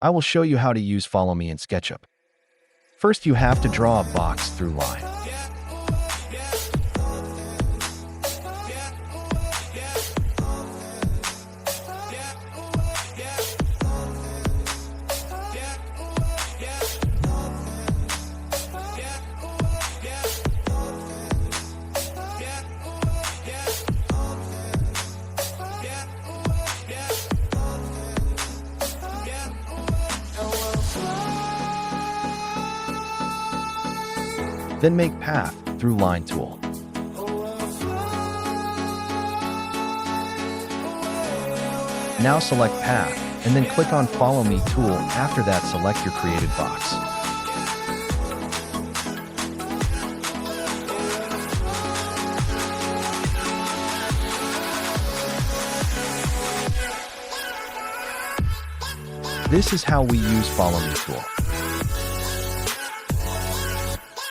I will show you how to use Follow Me in Sketchup. First, you have to draw a box through line. Then make path through line tool. Now select path and then click on Follow Me tool. After that, select your created box. This is how we use Follow Me tool.